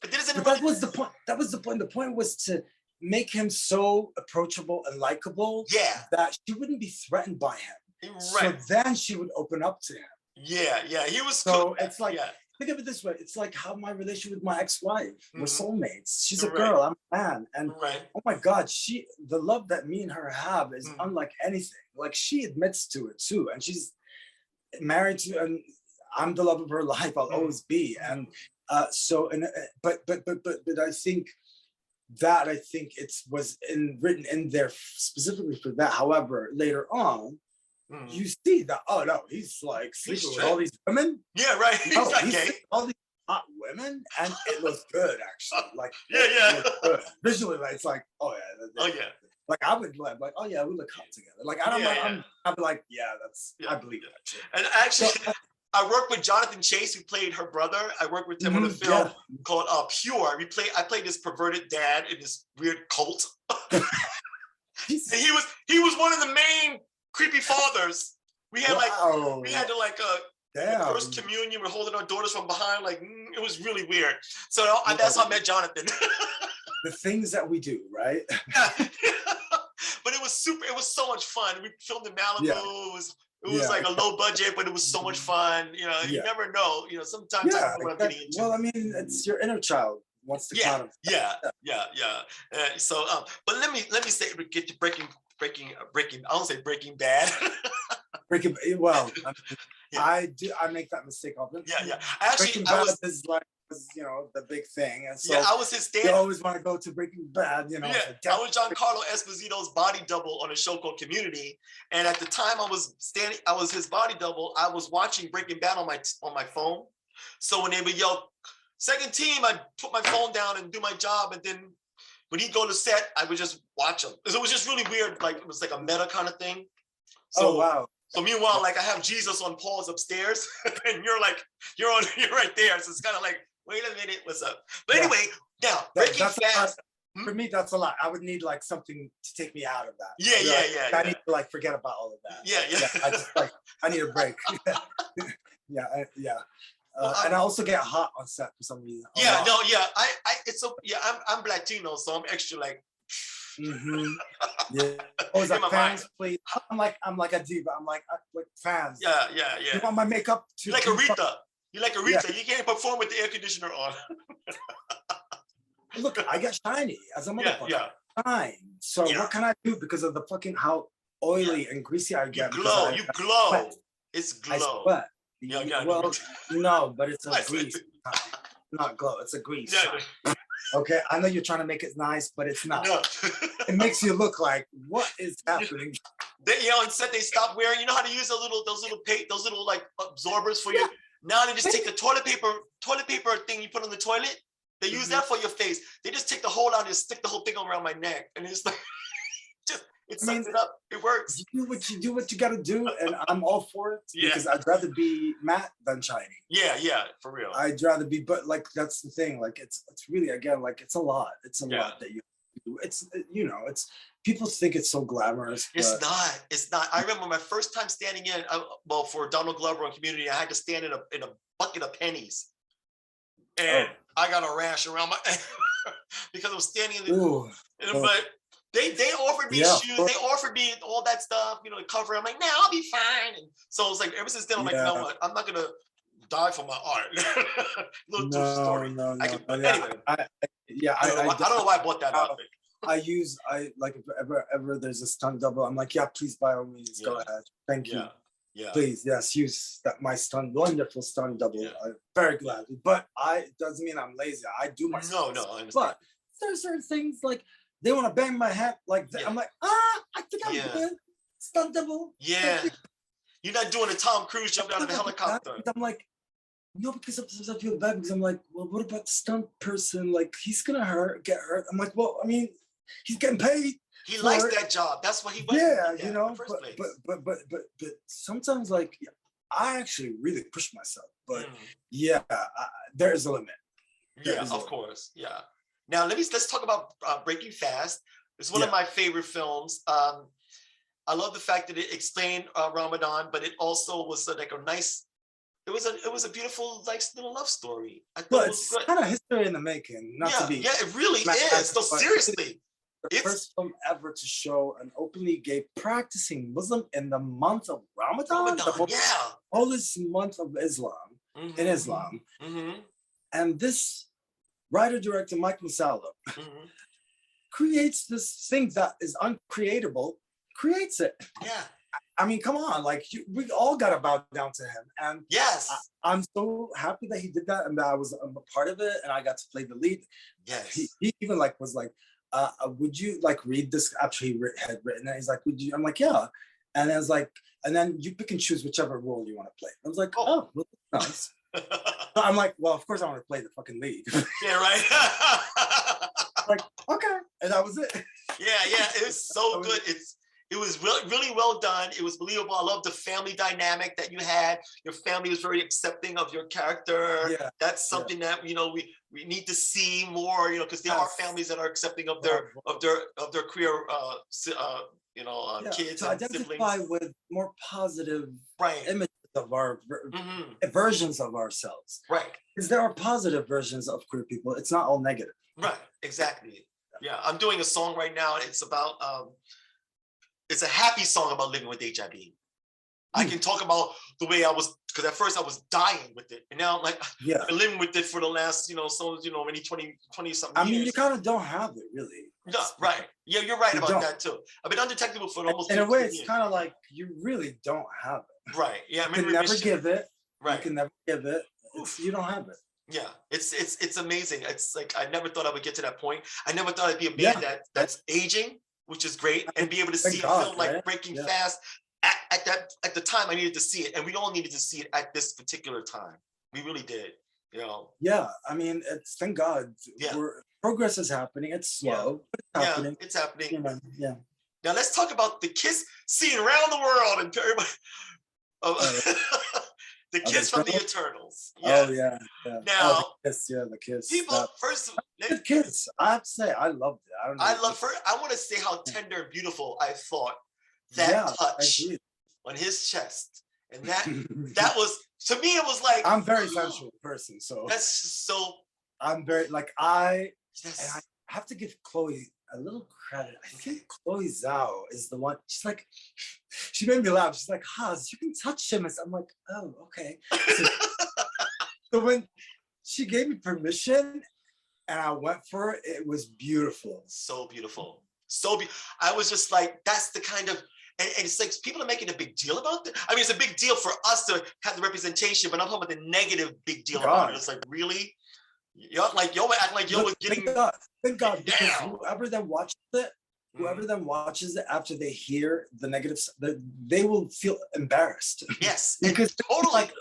But that was the point. That was the point. The point was to make him so approachable and likable. Yeah. That she wouldn't be threatened by him. Right. So then she would open up to him. Yeah. He was. So it's like, think of it this way. It's like how my relationship with my ex-wife. We're soulmates. She's a girl. I'm a man. And oh my God, the love that me and her have is unlike anything. Like, she admits to it too. And she's married to, and I'm the love of her life. I'll always be. And so, and but I think it was written in there specifically for that. However, later on, you see that, oh no, he's like sleeping with all these women. Yeah, right. He's not gay. All these hot women, and it looks good actually. Like, yeah. Good. Visually, like, it's like, oh yeah. Like, I would like, oh yeah, we look hot together. Like, I'm like, yeah, I believe that. And actually, I worked with Jonathan Chase, who played her brother. I worked with him on a film called Pure. I played this perverted dad in this weird cult. And he was one of the main creepy fathers. We had the first communion. We're holding our daughters from behind. Like, it was really weird. So that's how I met Jonathan. The things that we do, right? But it was super. It was so much fun. We filmed in Malibu. Yeah. It was like a low budget, but it was so much fun. You know, you never know. You know, sometimes I don't know what I'm getting into. Well, I mean, it's your inner child wants to kind of. Yeah. So, but let me say, get to breaking. I don't say Breaking Bad. Well, I make that mistake often. Yeah. Breaking Bad is like, you know, the big thing, and so I was his stand. You always want to go to Breaking Bad, you know. Yeah, I was Giancarlo Esposito's body double on a show called Community, and at the time I was his body double. I was watching Breaking Bad on my phone, so when they would yell "second team," I'd put my phone down and do my job, and then when he'd go to set, I would just watch him. It was just really weird. Like, it was like a meta kind of thing. So, oh wow. So meanwhile, like, I have Jesus on pause upstairs, and you're right there. So it's kind of like, wait a minute, what's up? But anyway, now Breaking Bad. For me, that's a lot. I would need like something to take me out of that. Yeah. I need to like forget about all of that. Yeah. I just like, I need a break. And I also get hot on set for some reason. I'm Latino, so I'm extra like. Yeah. Oh, is that fans, please? I'm like a diva. I'm like fans. Yeah. You want my makeup too? You like Aretha. You like Aretha. Yeah. You can't perform with the air conditioner on. Look, I get shiny as a motherfucker. Yeah. Fine. So what can I do because of the fucking how oily and greasy I get? You glow. Sweat. It's glow. I sweat. Well, no, but it's a grease. Not glow. It's a grease. Yeah. Okay, I know you're trying to make it nice, but it's not. No. It makes you look like, what is happening? On set they stopped wearing. You know how to use those little like absorbers for you. Now they just take the toilet paper thing you put on the toilet. They use that for your face. They just take the hole out and stick the whole thing around my neck, and it's like, it sucks it up. It works. You do what you got to do, and I'm all for it because I'd rather be matte than shiny. Yeah, for real. I'd rather be, but like that's the thing. Like it's really, again, like it's a lot. It's a lot that you do. It's people think it's so glamorous. It's not. I remember my first time standing in. For Donald Glover on Community, I had to stand in a bucket of pennies, and I got a rash around my because I was standing in the. But they offered me shoes. They offered me all that stuff, you know, to cover. I'm like, I'll be fine. And so it's like ever since then, I'm like, you know what? I'm not gonna die for my art. Little story. No. Anyway. I don't know why I bought that outfit. I like if ever there's a stunt double, I'm like, yeah, please by all means go Yeah. ahead. Thank you. Yeah. Yeah. Please, yes, use that my wonderful stunt double. Yeah. Very gladly. But it doesn't mean I'm lazy. I do my No, stunts. no, I understand. But there's certain things like they want to bang my head like that. Yeah. I'm like, I think I'm Yeah. good. Stunt double. Yeah. You're not doing a Tom Cruise jump out of a helicopter. I'm like, no, because sometimes I feel bad because I'm like, well, what about the stunt person? Like, he's gonna get hurt. I'm like, well, I mean, he's getting paid. He likes that job. That's what he went. Yeah, in you know. the first place. But sometimes, like, I actually really push myself. But Mm. yeah, there is a limit. Yeah, of course. Yeah. Now let's talk about Breaking Fast. It's one of my favorite films. I love the fact that it explained Ramadan, but it also was like a nice. It was a beautiful, nice little love story. I thought it was It's good. kind of history in the making. Not to be. Yeah, it really is. So seriously, the first film ever to show an openly gay practicing Muslim in the month of Ramadan, the oldest month of Islam, in Islam. Mm-hmm. And this writer-director, Mike Masala, creates this thing that is uncreatable, creates it. Yeah. I mean, come on, like we all got to bow down to him. And yes, I'm so happy that he did that and that I was a part of it and I got to play the lead. Yes. He even like was like, would you like read this after he had written it? He's like, would you? I'm like, yeah. And I was like, and then you pick and choose whichever role you want to play. I was like, oh well, that's nice. I'm like, well, of course I want to play the fucking lead. Yeah, right. Like, okay. And that was it. Yeah, it was so good. It was really well done. It was believable. I love the family dynamic that you had. Your family was very accepting of your character. Yeah, that's something that we need to see more. Because there are families that are accepting of their queer kids to and identify siblings with more positive images of our versions of ourselves. Right. Because there are positive versions of queer people. It's not all negative. Right. Exactly. Yeah. I'm doing a song right now. It's about. It's a happy song about living with HIV. I can talk about the way I was, because at first I was dying with it. And now I'm like, I've been living with it for the last, many 20 something years. I mean, you kind of don't have it really. No, right. Yeah, you're right about that too. I've been undetectable for almost 15 years. In a way, it's years. kind of like you really don't have it. Right. Yeah. You can never give it. Right. You can never give it. You don't have it. Yeah, it's amazing. It's like I never thought I would get to that point. I never thought I'd be a man that's aging, which is great, and be able to see a film like Breaking Fast at the time I needed to see it, and we all needed to see it at this particular time. We really did, Yeah, I mean, thank God. Yeah, progress is happening. It's slow, but it's happening. Yeah, it's happening. Yeah. Now let's talk about the kiss scene around the world and everybody. The kiss from the Eternals. Yeah. Oh yeah. Now the kiss. People first. The kiss. I have to say, I loved it. I want to say how tender and beautiful I thought that touch on his chest, and that was to me. It was like I'm a very sensual person, so that's so. I'm very like I have to give Chloe a little credit. I think Chloe Zhao is the one. She's like, she made me laugh. She's like, Haaz, you can touch him. I'm like, oh, okay. So when she gave me permission and I went for it, it was beautiful. So beautiful. I was just like, that's the kind of, and it's like people are making a big deal about it. I mean, it's a big deal for us to have the representation, but I'm talking about the negative big deal about it. It's like, really? Y'all act like y'all was getting. Thank God, because whoever then watches it after they hear the negatives, they will feel embarrassed. Yes, because totally.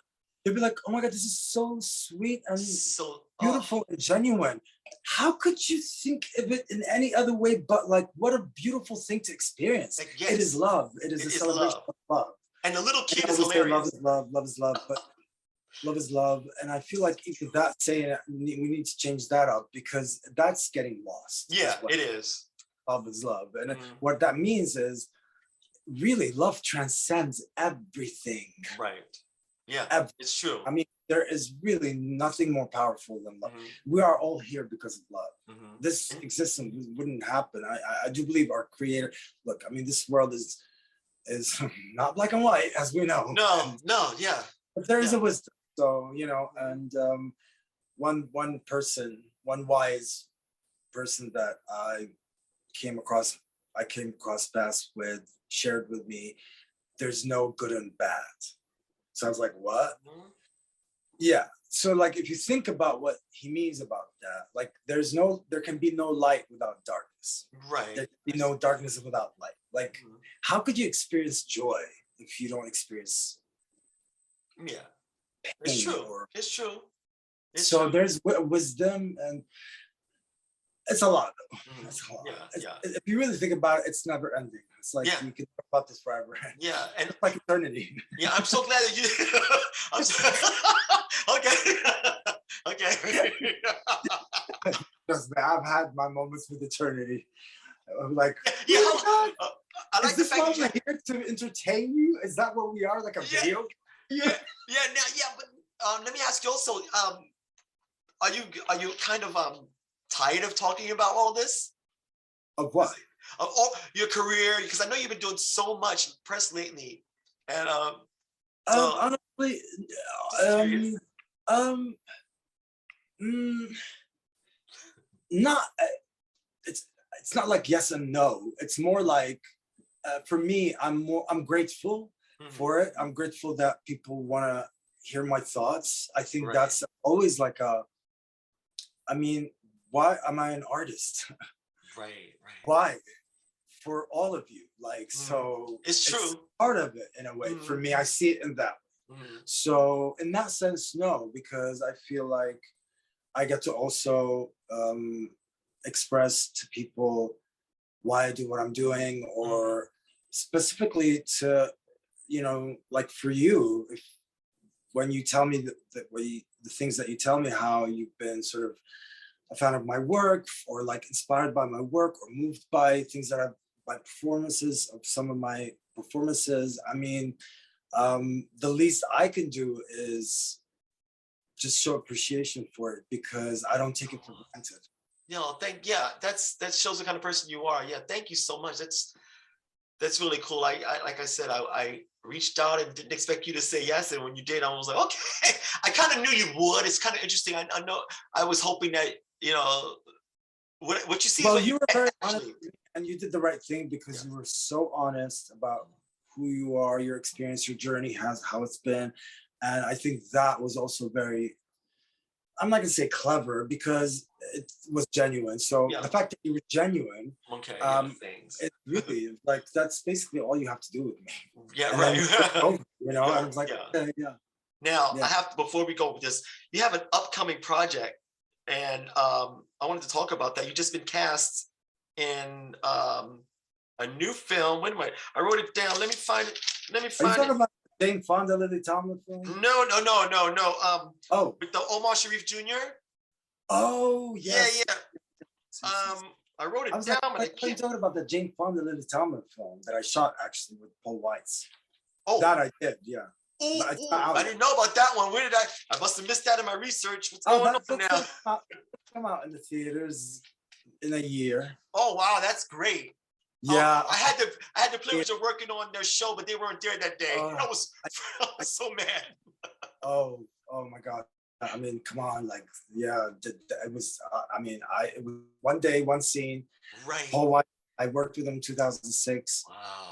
They'll be like, "Oh my God, this is so sweet and so beautiful and genuine. How could you think of it in any other way? But like, what a beautiful thing to experience! Like, yes, it is love. It is a celebration of love. And the little kid is hilarious. Love is love. Love is love. But love is love, and I feel like even that saying it, we need to change that up because that's getting lost. Yeah, it is. Love is love, and what that means is really love transcends everything. Right. Yeah, it's true. I mean, there is really nothing more powerful than love. We are all here because of love. This existence wouldn't happen. I do believe our Creator. Look, I mean, this world is not black and white, as we know. No, yeah. But there is a wisdom. So, and one wise person that I I came across paths with shared with me, there's no good and bad. So I was like, what? Mhm. Yeah. So like if you think about what he means about that, like there can be no light without darkness. Right. There can be no darkness without light. Like Mhm. how could you experience joy if you don't experience Yeah, it's pain? true. Or It's true. It's so true. there's wisdom, and it's a lot though. Mhm. It's a lot. Yeah, yeah, If you really think about it, it's never ending. It's like yeah, we can talk about this forever. yeah. And It's like eternity. yeah, I'm so glad that you. I'm so, okay. Okay. Trust me, I've had my moments with eternity. I'm like, Yeah, yeah. oh my God, I is like the this fact why that you. we're here to entertain you? Is that what we are? Like a Yeah, video game? yeah, yeah. Now, yeah, but let me ask you also. Are you kind of tired of talking about all this? Of what? Of all your career, because I know you've been doing so much press lately, and so Honestly, just curious. um, um, mm, not. It's it's not like yes and no. It's more like for me, I'm grateful Mhm. for it. I'm grateful that people want to hear my thoughts. I think Right, that's always like a. I mean, why am I an artist? right, right. Why? For all of you. Like, Mhm. so It's it's true. part of it in a way. For Mhm, me, I see it in that. mhm. So in that sense, no, because I feel like I get to also express to people why I do what I'm doing, Mhm. or specifically to, like for you, if when you tell me the things that you tell me, how you've been sort of a fan of my work, or like inspired by my work, or moved by things that I've by performances of some of my performances. I mean, the least I can do is just show appreciation for it, because I don't take it for granted. Yeah, that shows the kind of person you are. Yeah, thank you so much. That's really cool. I like I said, I reached out and didn't expect you to say yes, and when you did, I was like, okay. I kind of knew you would. It's kind of interesting. I know. I was hoping that what you see is Well, what you you were get. very honest Actually, with me, and you did the right thing, yeah. because you were so honest about who you are, your experience, your journey, has how it's been. And I think that was also very, I'm not gonna say clever, because it was genuine. So Yeah. the fact that you were genuine, Okay. Yeah. um, Thanks. it really, like, that's basically all you have to do with me. Yeah. And then Right. we took it over, and I Yo. was like, Yeah. okay, yeah, Now I yeah. have to, before we go with this, you have an upcoming project, and I wanted to talk about that. You've just been cast in a new film. Wait a minute, I wrote it down. Let me find it. Let me Are you find it. talking about the Jane Fonda, Lily Tomlin film? No, no, no, no, no. Oh, With the Omar Sharif Jr. oh, Yeah, yes. yeah. Yes, yes. I wrote I it was down, like, but I I thought you can't. talking about the Jane Fonda, Lily Tomlin film that I shot actually with Paul Weitz. Oh, That I did, yeah. ooh, But it's not ooh. out I yet. didn't know about that one. Where did I must have missed that in my research. What's Oh, going on that's now? gonna come out in the theaters in a year. Oh, wow, that's great. Yeah. I had the privilege of working on their show, but they weren't there that day. Uh, I, I I, was so mad. oh my God. I mean, come on, like, yeah, it was. I mean, it was one day, one scene. Right. Paul White. I worked with him in 2006,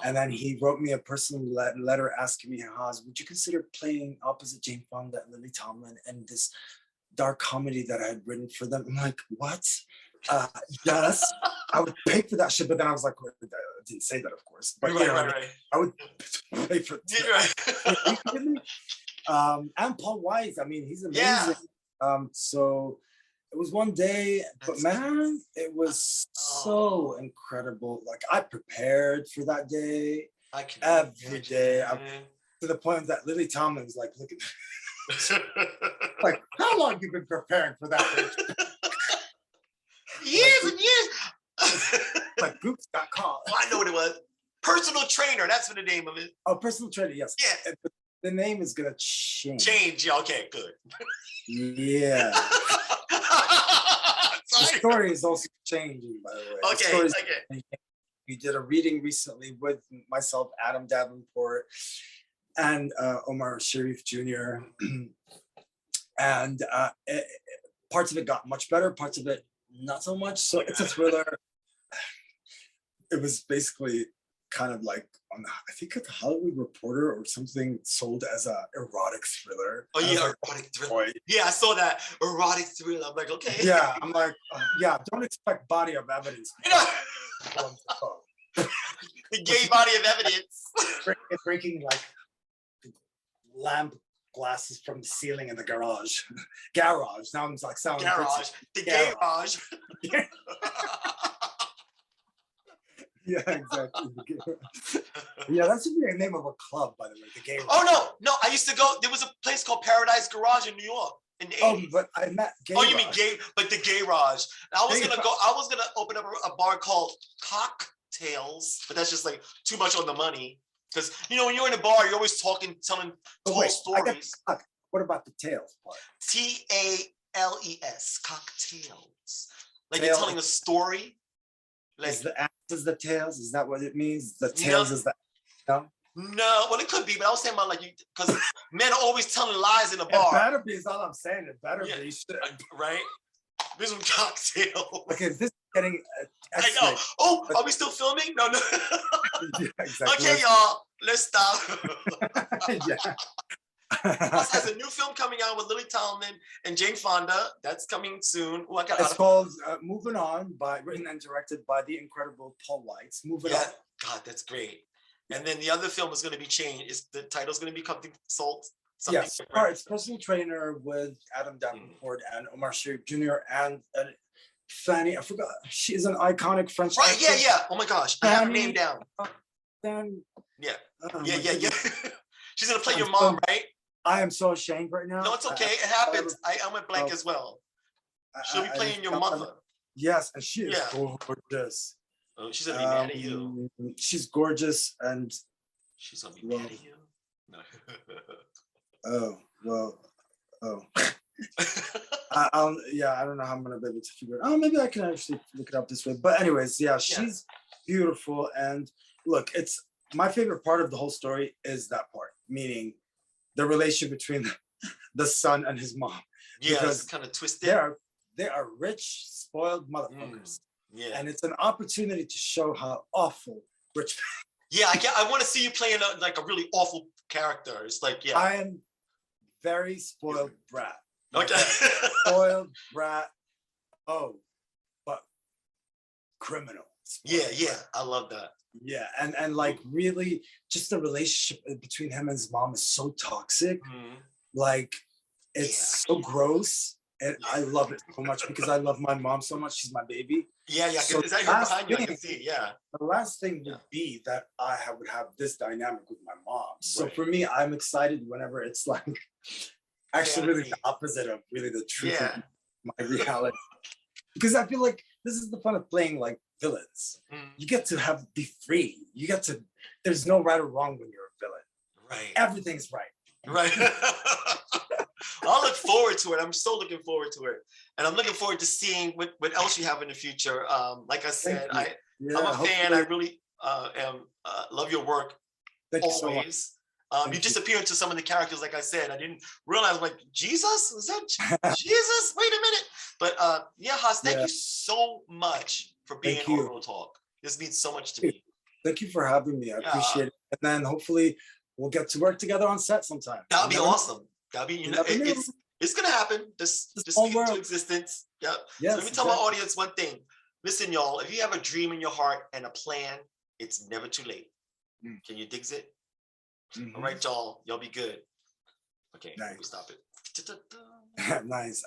and Wow. then he wrote me a personal letter asking me, Haaz, would you consider playing opposite Jane Fonda and Lily Tomlin in this dark comedy that I had written for them? I'm like, what? Uh, yes, I would pay for that shit. But then I was like, well, I didn't say that, of course. But you Right, know what I right, mean? right. I would pay for. Yeah, Are you right. kidding me? And Paul Weitz, I mean, he's Yeah. amazing. So it was one day, but That's man, it was oh, so incredible. Like I prepared for that day I can every day, imagine. to the point that Lily Tomlin's like, look at like, how long you been preparing for that day? Like, Years and years. like Boots got caught. Oh, I know what it was. Personal trainer. That's what the name of it. Oh, personal trainer, yes. Yeah. But the name is gonna change. Change. Yeah. Okay. Good. Yeah. The Sorry. story is also changing, by the way. The Okay. story is Okay. changing. We did a reading recently with myself, Adam Davenport, and Omar Sharif Jr. And parts of it got much better, parts of it not so much. So it's a thriller. it was basically kind of like on the, I think the Hollywood Reporter or something, sold as a erotic thriller. Oh And I was yeah, like, erotic thriller. boy. Yeah, I saw that erotic thriller. I'm like, okay. Yeah, I'm like, yeah, don't expect body of evidence. You know, the gay body of evidence. Breaking like lamp glasses from the ceiling in the garage. Garage. Now I'm like sounding Garage. The gay garage. Yeah, exactly. Yeah, that should be a name of a club, by the way. The gay. Oh no, I used to go. There was a place called Paradise Garage in New York in the 80s. Oh, but I meant gay. Oh, you mean gay? But the gay garage. I was gonna go. I was gonna open up a bar called Cocktails, but that's just like too much on the money. Because you know, when you're in a bar, you're always telling tall stories. What about the tails part? Tales, cocktails. Like Tail. you're telling a story. Like Is the ass is the tails? Is that what it means? The tails is the no? No, well, it could be, but I was saying about like you, because men are always telling lies in a It bar. better be, is all I'm saying. It better Yeah. be. Shit. Right? There's some cocktails. Okay, this is getting. I know. Oh, are we still filming? No, no. Yeah, exactly. Okay, y'all, let's stop. Yeah. Haaz has a new film coming out with Lily Tomlin and Jane Fonda. That's coming soon. Oh, I got It's called Moving On, written and directed by the incredible Paul Weitz. Moving On. God, that's great. And then the other film is going to be changed. The title's going to be something Salt. Yes, it's Personal Trainer with Adam Davenport and Omar Sharif Jr. and Fanny. I forgot. She's an iconic French. Right? actress. Yeah. Oh my gosh, I have her name down. Then, Yeah. oh Yeah. She's gonna play I'm your mom, right? I am so ashamed right now. No, it's okay. It happens. I went blank as well. She'll be playing your mother. Yes, and she is gorgeous. Oh, she's gonna be mad at you. She's gorgeous, and she's gonna be mad at you. No. Oh well. Oh. I don't know how I'm gonna be able to figure it out. Oh, maybe I can actually look it up this way. But anyways, yeah, she's beautiful. And look, it's my favorite part of the whole story is that part, meaning the relation between the son and his mom. Yeah, it's kind of twisted. They are rich, spoiled motherfuckers. Yeah. And it's an opportunity to show how awful rich. Yeah, I want to see you playing like a really awful character. It's like, yeah. I am very spoiled brat. Okay. Spoiled brat. Oh, but criminal. Yeah, I love that. Yeah, and like really, just the relationship between him and his mom is so toxic. Like, it's so gross, and I love it so much because I love my mom so much. She's my baby. Yeah. So is that her behind you? I can see. Yeah. The last thing would be that would have this dynamic with my mom. So for me, I'm excited whenever it's like actually really the opposite of really the truth of my reality. Because I feel like this is the fun of playing like villains. You get to be free. You get to, there's no right or wrong when you're a villain. Right. Everything's right. Right. I'll look forward to it. I'm so looking forward to it. And I'm looking forward to seeing what else you have in the future. Like I said, I'm a fan. I really love your work. Thank you so much. You disappear into some of the characters, like I said. I didn't realize, I'm like, Jesus? Was that Jesus? Wait a minute. But Haaz, thank you so much for being on Real Talk. This means so much to me. Thank you for having me. I appreciate it. And then hopefully we'll get to work together on set sometime. That'll be awesome. That'll be, it's gonna happen. Just speak into existence. Yep. Yes, so let me tell my audience one thing. Listen, y'all, if you have a dream in your heart and a plan, it's never too late. Can you dig it? All right, y'all. Y'all be good. Okay, nice. We stop it. Nice.